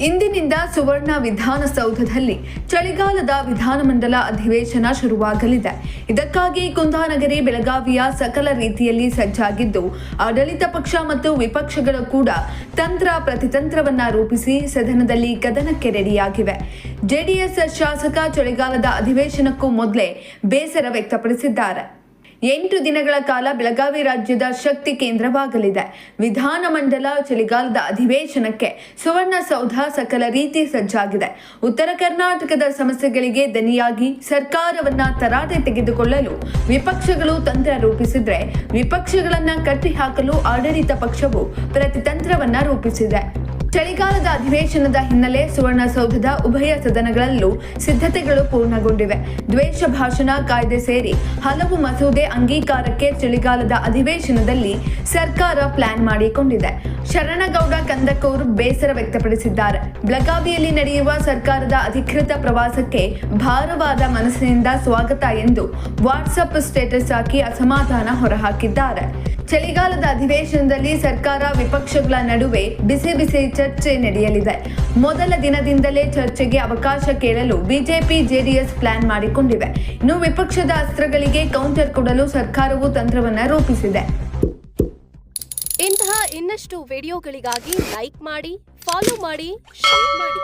ಇಂದಿನಿಂದ ಸುವರ್ಣ ವಿಧಾನಸೌಧದಲ್ಲಿ ಚಳಿಗಾಲದ ವಿಧಾನಮಂಡಲ ಅಧಿವೇಶನ ಶುರುವಾಗಲಿದೆ. ಇದಕ್ಕಾಗಿ ಕುಂದಾನಗರಿ ಬೆಳಗಾವಿಯ ಸಕಲ ರೀತಿಯಲ್ಲಿ ಸಜ್ಜಾಗಿದ್ದು, ಆಡಳಿತ ಪಕ್ಷ ಮತ್ತು ವಿಪಕ್ಷಗಳು ಕೂಡ ತಂತ್ರ ಪ್ರತಿತಂತ್ರವನ್ನ ರೂಪಿಸಿ ಸದನದಲ್ಲಿ ಕದನಕ್ಕೆ ರೆಡಿಯಾಗಿವೆ. ಜೆಡಿಎಸ್ ಶಾಸಕ ಚಳಿಗಾಲದ ಅಧಿವೇಶನಕ್ಕೂ ಮೊದಲೇ ಬೇಸರ ವ್ಯಕ್ತಪಡಿಸಿದ್ದಾರೆ. 8 ದಿನಗಳ ಕಾಲ ಬೆಳಗಾವಿ ರಾಜ್ಯದ ಶಕ್ತಿ ಕೇಂದ್ರವಾಗಲಿದೆ. ವಿಧಾನಮಂಡಲ ಚಳಿಗಾಲದ ಅಧಿವೇಶನಕ್ಕೆ ಸುವರ್ಣಸೌಧ ಸಕಲ ರೀತಿ ಸಜ್ಜಾಗಿದೆ. ಉತ್ತರ ಕರ್ನಾಟಕದ ಸಮಸ್ಯೆಗಳಿಗೆ ದನಿಯಾಗಿ ಸರ್ಕಾರವನ್ನ ತರಾಟೆ ತೆಗೆದುಕೊಳ್ಳಲು ವಿಪಕ್ಷಗಳು ತಂತ್ರ ರೂಪಿಸಿದ್ರೆ, ವಿಪಕ್ಷಗಳನ್ನ ಕಟ್ಟಿಹಾಕಲು ಆಡಳಿತ ಪಕ್ಷವು ಪ್ರತಿತಂತ್ರವನ್ನ ರೂಪಿಸಿದೆ. ಚಳಿಗಾಲದ ಅಧಿವೇಶನದ ಹಿನ್ನೆಲೆ ಸುವರ್ಣಸೌಧದ ಉಭಯ ಸದನಗಳಲ್ಲೂ ಸಿದ್ಧತೆಗಳು ಪೂರ್ಣಗೊಂಡಿವೆ. ದ್ವೇಷ ಭಾಷಣ ಕಾಯ್ದೆ ಸೇರಿ ಹಲವು ಮಸೂದೆ ಅಂಗೀಕಾರಕ್ಕೆ ಚಳಿಗಾಲದ ಅಧಿವೇಶನದಲ್ಲಿ ಸರ್ಕಾರ ಪ್ಲಾನ್ ಮಾಡಿಕೊಂಡಿದೆ. ಶರಣಗೌಡ ಕಂದಕೂರ್ ಬೇಸರ ವ್ಯಕ್ತಪಡಿಸಿದ್ದಾರೆ. ಬೆಳಗಾವಿಯಲ್ಲಿ ನಡೆಯುವ ಸರ್ಕಾರದ ಅಧಿಕೃತ ಪ್ರವಾಸಕ್ಕೆ ಭಾರವಾದ ಮನಸ್ಸಿನಿಂದ ಸ್ವಾಗತ ಎಂದು ವಾಟ್ಸಪ್ ಸ್ಟೇಟಸ್ ಹಾಕಿ ಅಸಮಾಧಾನ ಹೊರಹಾಕಿದ್ದಾರೆ. ಚಳಿಗಾಲದ ಅಧಿವೇಶನದಲ್ಲಿ ಸರ್ಕಾರ ವಿಪಕ್ಷಗಳ ನಡುವೆ ಬಿಸಿ ಬಿಸಿ ಚರ್ಚೆ ನಡೆಯಲಿದೆ. ಮೊದಲ ದಿನದಿಂದಲೇ ಚರ್ಚೆಗೆ ಅವಕಾಶ ಕೇಳಲು ಬಿಜೆಪಿ ಜೆಡಿಎಸ್ ಪ್ಲಾನ್ ಮಾಡಿಕೊಂಡಿವೆ. ಇನ್ನು ವಿಪಕ್ಷದ ಅಸ್ತ್ರಗಳಿಗೆ ಕೌಂಟರ್ ಕೊಡಲು ಸರ್ಕಾರವು ತಂತ್ರವನ್ನ ರೂಪಿಸಿದೆ. ಇಂತಹ ಇನ್ನಷ್ಟು ವಿಡಿಯೋಗಳಿಗಾಗಿ ಲೈಕ್ ಮಾಡಿ, ಫಾಲೋ ಮಾಡಿ, ಶೇರ್ ಮಾಡಿ.